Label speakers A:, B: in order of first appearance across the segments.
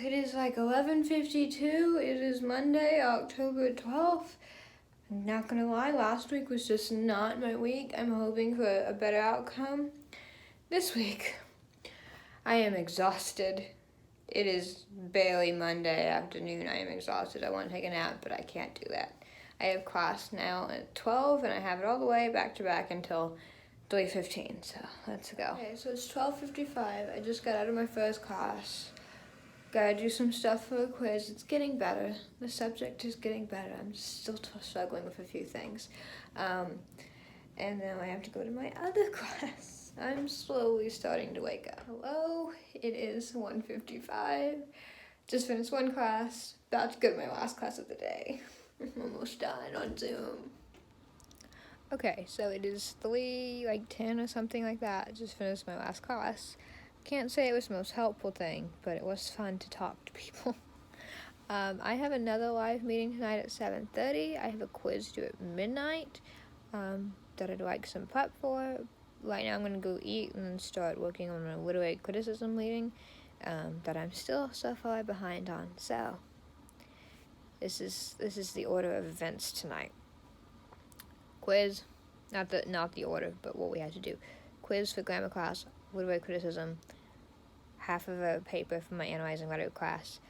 A: it is like 11:52. It is Monday, October 12th. I'm not gonna lie, last week was just not my week. I'm hoping for a better outcome. This week, I am exhausted. It is barely Monday afternoon. I am exhausted. I want to take a nap, but I can't do that. I have class now at 12, and I have it all the way back to back until 3:15, so let's go. Okay, so it's 12:55. I just got out of my first class. Gotta do some stuff for a quiz. It's getting better. The subject is getting better. I'm still struggling with a few things. And now I have to go to my other class. I'm slowly starting to wake up. Hello, it is 1:55. Just finished one class. About to go to my last class of the day. I'm almost done on Zoom. Okay, so it is 3:10 or something like that. I just finished my last class. Can't say it was the most helpful thing, but it was fun to talk to people. I have another live meeting tonight at 7:30. I have a quiz due at midnight that I'd like some prep for. Right now I'm going to go eat and then start working on a literary criticism reading that I'm still so far behind on. So this is the order of events tonight. Quiz, not the order, but what we had to do. Quiz for grammar class, literary criticism, half of a paper for my analyzing letter class,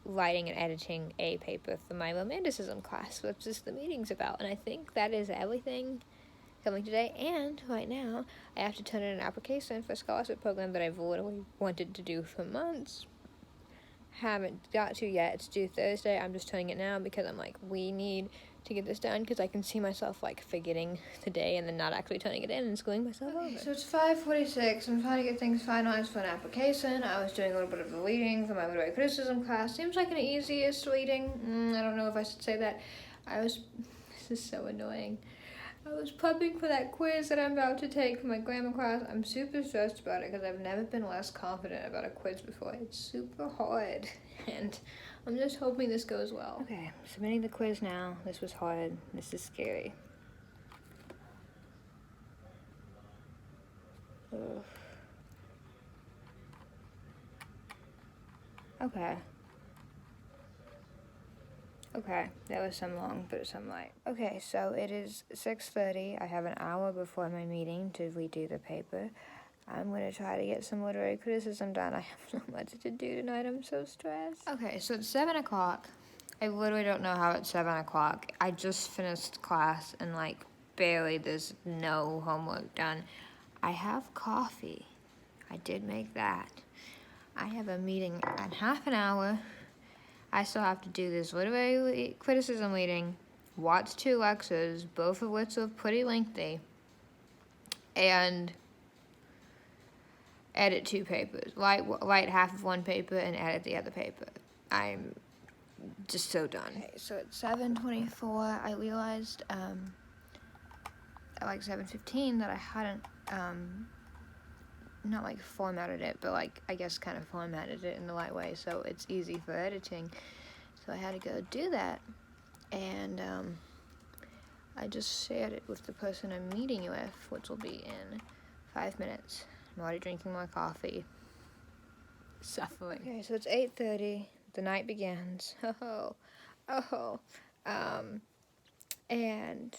A: writing and editing a paper for my romanticism class, which is the meeting's about. And I think that is everything coming today. And right now, I have to turn in an application for a scholarship program that I've literally wanted to do for months. Haven't got to yet. It's due Thursday. I'm just turning it now because I'm like, we need to get this done because I can see myself like forgetting the day and then not actually turning it in and screwing myself over. So it's 5:46. I'm trying to get things finalized for an application. I was doing a little bit of the reading for my literary criticism class. Seems like an easiest reading. I don't know if I should say that. This is so annoying. I was prepping for that quiz that I'm about to take for my grammar class. I'm super stressed about it because I've never been less confident about a quiz before. It's super hard, and I'm just hoping this goes well. Okay, submitting the quiz now. This was hard. This is scary. Ugh. Okay, that was some long, but some light. Okay, so it is 6:30. I have an hour before my meeting to redo the paper. I'm going to try to get some literary criticism done. I have so much to do tonight. I'm so stressed. Okay, so it's 7 o'clock. I literally don't know how it's 7 o'clock. I just finished class and, like, barely there's no homework done. I have coffee. I did make that. I have a meeting in half an hour. I still have to do this literary criticism reading, watch 2 lectures, both of which are pretty lengthy, and edit 2 papers. Write half of one paper and edit the other paper. I'm just so done. Okay, so at 7:24, I realized at like 7:15 that I hadn't not like formatted it, but like I guess kind of formatted it in the right way so it's easy for editing. So I had to go do that, and I just shared it with the person I'm meeting with, which will be in 5 minutes. I'm already drinking my coffee. Suffering. Okay, so it's 8:30. The night begins. And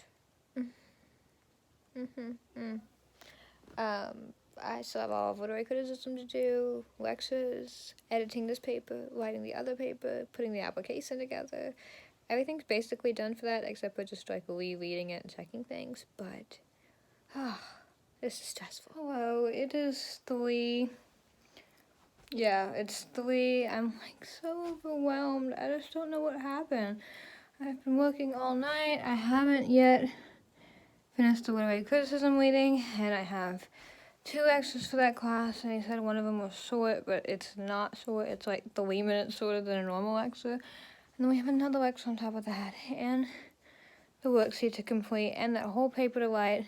A: I still have all of literary criticism to do, lectures, editing this paper, writing the other paper, putting the application together. Everything's basically done for that, except for just like rereading it and checking things, but this is stressful. Hello, it is 3. Yeah, it's 3. I'm like so overwhelmed. I just don't know what happened. I've been working all night. I haven't yet finished the literary criticism reading, and I have 2 extras for that class, and he said one of them was short, but it's not short. It's like 3 minutes shorter than a normal lecture. And then we have another lecture on top of that, and the worksheet to complete, and that whole paper to write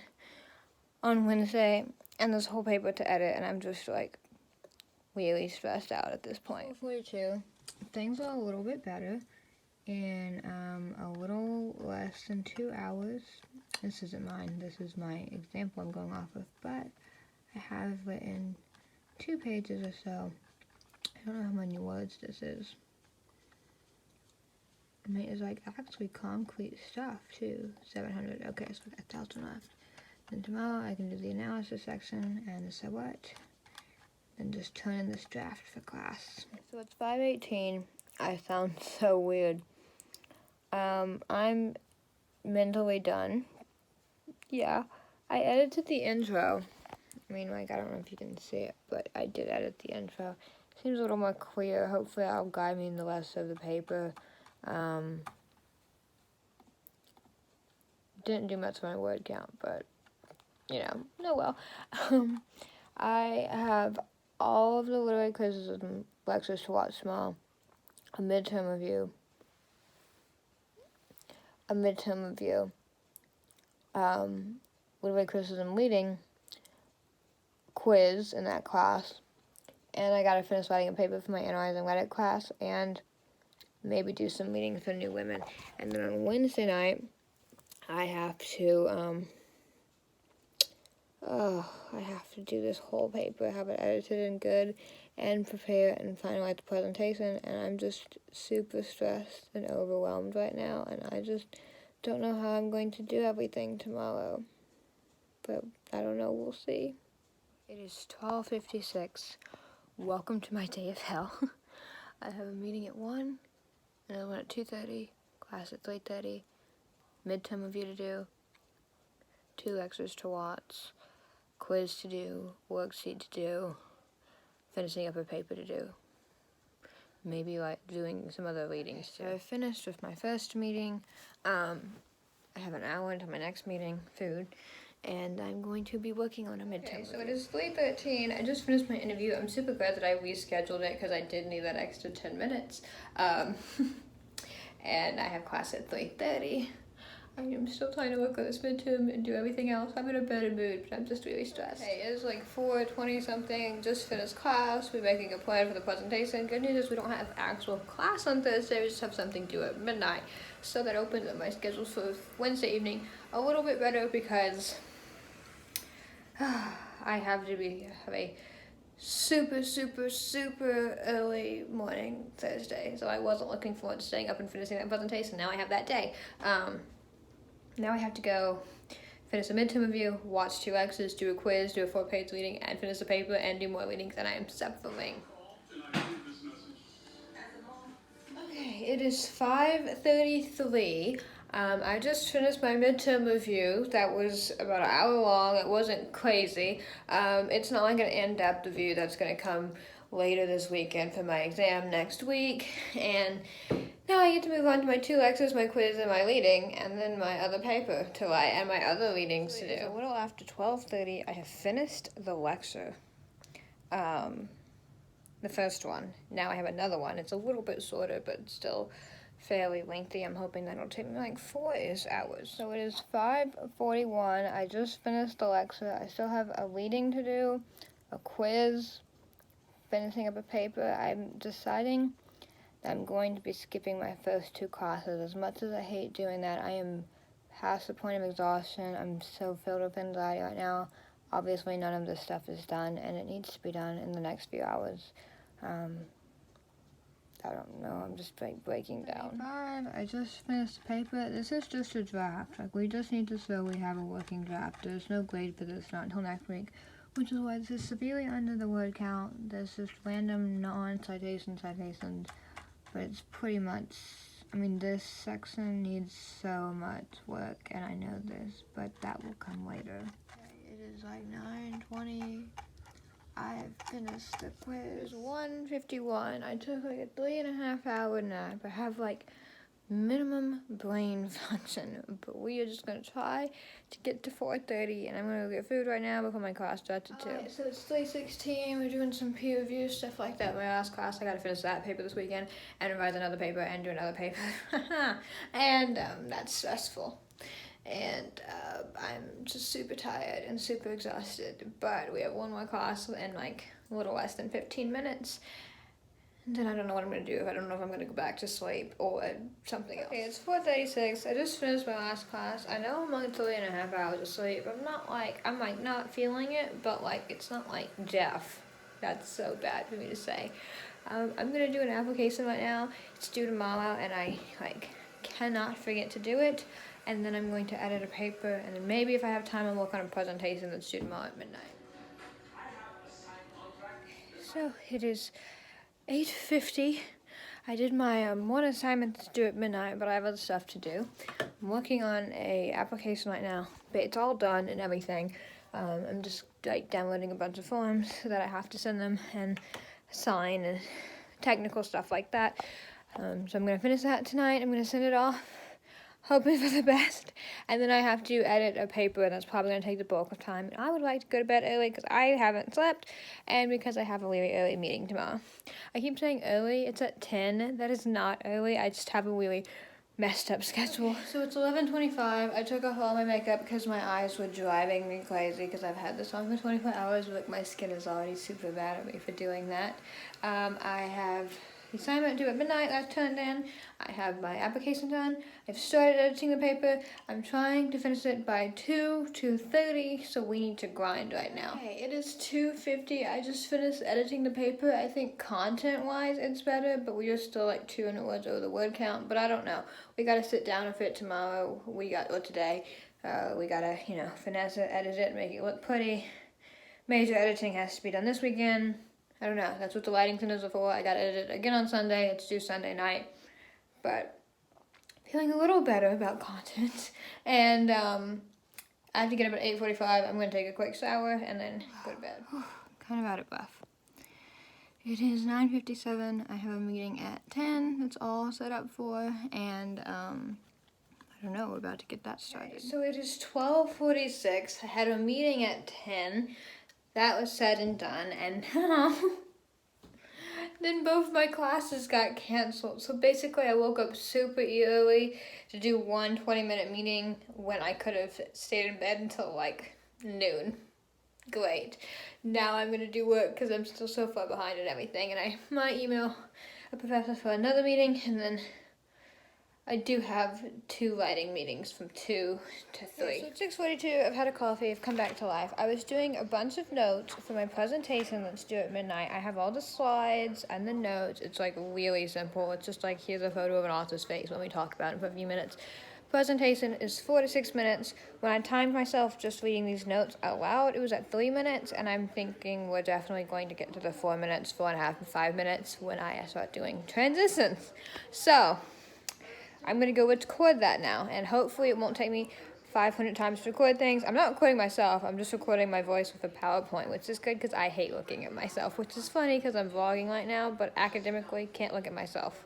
A: on Wednesday, and this whole paper to edit, and I'm just like really stressed out at this point. 42. Things are a little bit better in a little less than 2 hours. This isn't mine. This is my example I'm going off of, but I have written 2 pages or so I don't know how many words this is. I mean, it's like actually concrete stuff too. 700. Okay, so we got 1,000 left. Then tomorrow I can do the analysis section and the so what. Then just turn in this draft for class. So it's 5:18. I sound so weird. I'm mentally done. Yeah, I edited the intro. I mean, like, I don't know if you can see it, but I did edit the intro. Seems a little more clear. Hopefully that'll guide me in the rest of the paper. Didn't do much of my word count, but, you know, no well. I have all of the literary criticism lectures to watch tomorrow, a midterm review, literary criticism reading, quiz in that class, and I gotta finish writing a paper for my analyzing Reddit class, and maybe do some reading for New Women. And then on Wednesday night, I have to, I have to do this whole paper, have it edited and good, and prepare and finalize the presentation, and I'm just super stressed and overwhelmed right now, and I just don't know how I'm going to do everything tomorrow, but I don't know, we'll see. It is 12:56. Welcome to my day of hell. I have a meeting at 1, another one at 2:30, class at 3:30, midterm review to do, 2 lectures to watch, quiz to do, worksheet to do, finishing up a paper to do. Maybe like doing some other readings too. So I finished with my first meeting. I have an hour until my next meeting, food, and I'm going to be working on a midterm. Okay, so it is 3:13. I just finished my interview. I'm super glad that I rescheduled it because I did need that extra 10 minutes. And I have class at 3:30. I am still trying to work on this midterm and do everything else. I'm in a better mood, but I'm just really stressed. Hey, it's like 4:20 something, just finished class. We're making a plan for the presentation. Good news is we don't have actual class on Thursday. We just have something due at midnight. So that opens up my schedule for Wednesday evening a little bit better because I have a super early morning Thursday. So I wasn't looking forward to staying up and finishing that presentation. Now I have that day. Now I have to go finish a midterm review, watch 2 lectures, do a quiz, do a 4-page reading, and finish the paper, and do more readings, and I am suffering. Okay, it is 5:33. I just finished my midterm review. That was about an hour long. It wasn't crazy. It's not like an in-depth review that's going to come later this weekend for my exam next week, and now I get to move on to my 2 lectures, my quiz, and my reading, and then my other paper to write, and my other readings to do. A little after 12:30, I have finished the lecture, the first one. Now I have another one. It's a little bit shorter, but still fairly lengthy. I'm hoping that it'll take me like 4-ish hours. So it is 5:41. I just finished the lecture. I still have a reading to do, a quiz, finishing up a paper. I'm deciding I'm going to be skipping my first 2 classes. As much as I hate doing that, I am past the point of exhaustion. I'm so filled with anxiety right now. Obviously, none of this stuff is done, and it needs to be done in the next few hours. I don't know, I'm just like breaking down. I just finished the paper. This is just a draft. Like, we just need to show we have a working draft. There's no grade for this, not until next week, which is why this is severely under the word count. There's just random non-citations, but it's pretty much, I mean, this section needs so much work, and I know this, but that will come later. Okay, it is like 9:20. I have finished the quiz. 1:51. I took like a 3.5 hour nap. I have like minimum brain function, but we are just gonna try to get to 4:30, and I'm gonna go get food right now before my class starts at 2. Alright, so it's 3:16. We're doing some peer review stuff like that. My last class, I gotta finish that paper this weekend and revise another paper and do another paper. And that's stressful. And I'm just super tired and super exhausted, but we have one more class in like a little less than 15 minutes, and then I don't know what I'm going to do. I don't know if I'm going to go back to sleep or something else. Okay, it's 4:36. I just finished my last class. I know I'm like 3.5 hours of sleep. I'm not feeling it, but like it's not like Jeff. That's so bad for me to say. I'm gonna do an application right now. It's due tomorrow, and I cannot forget to do it. And then I'm going to edit a paper, and then maybe if I have time, I'll work on a presentation that's due tomorrow at midnight. So it is 8:50. I did my one assignment that's due at midnight, but I have other stuff to do. I'm working on a application right now, but it's all done and everything. I'm just downloading a bunch of forms that I have to send them and sign and technical stuff like that. So I'm gonna finish that tonight. I'm gonna send it off, hoping for the best, and then I have to edit a paper that's probably going to take the bulk of time. And I would like to go to bed early because I haven't slept and because I have a really early meeting tomorrow. I keep saying early, it's at 10. That is not early. I just have a really messed up schedule. So it's 11:25. I took off all my makeup because my eyes were driving me crazy because I've had this on for 24 hours. But my skin is already super bad at me for doing that. I have the assignment due at midnight, that's turned in. I have my application done. I've started editing the paper. I'm trying to finish it by 2:30, so we need to grind right now. Okay, it is 2:50. I just finished editing the paper. I think content-wise it's better, but we are still like 200 words over the word count, but I don't know. We gotta sit down with it tomorrow. Today. We gotta, finesse it, edit it, make it look pretty. Major editing has to be done this weekend. I don't know. That's what the lighting centers are for. I got to edit it again on Sunday. It's due Sunday night. But feeling a little better about content. And I have to get up at 8:45. I'm going to take a quick shower and then go to bed. Kind of out of breath. It is 9:57. I have a meeting at 10. That's all set up for. And I don't know. We're about to get that started. So it is 12:46. I had a meeting at 10. That was said and done, and now, then both my classes got canceled. So basically I woke up super early to do one 20-minute meeting when I could have stayed in bed until like noon. Great. Now I'm gonna do work because I'm still so far behind and everything, and I might email a professor for another meeting, and then I do have 2 writing meetings from 2 to 3. So it's 6:42, I've had a coffee, I've come back to life. I was doing a bunch of notes for my presentation that's due at midnight. I have all the slides and the notes. It's like really simple. It's just like, here's a photo of an author's face when we talk about it for a few minutes. Presentation is 4 to 6 minutes. When I timed myself just reading these notes out loud, it was at 3 minutes, and I'm thinking we're definitely going to get to the 4 minutes, 4.5 and 5 minutes when I start doing transitions. So I'm going to go record that now, and hopefully it won't take me 500 times to record things. I'm not recording myself, I'm just recording my voice with a PowerPoint, which is good because I hate looking at myself, which is funny because I'm vlogging right now, but academically can't look at myself.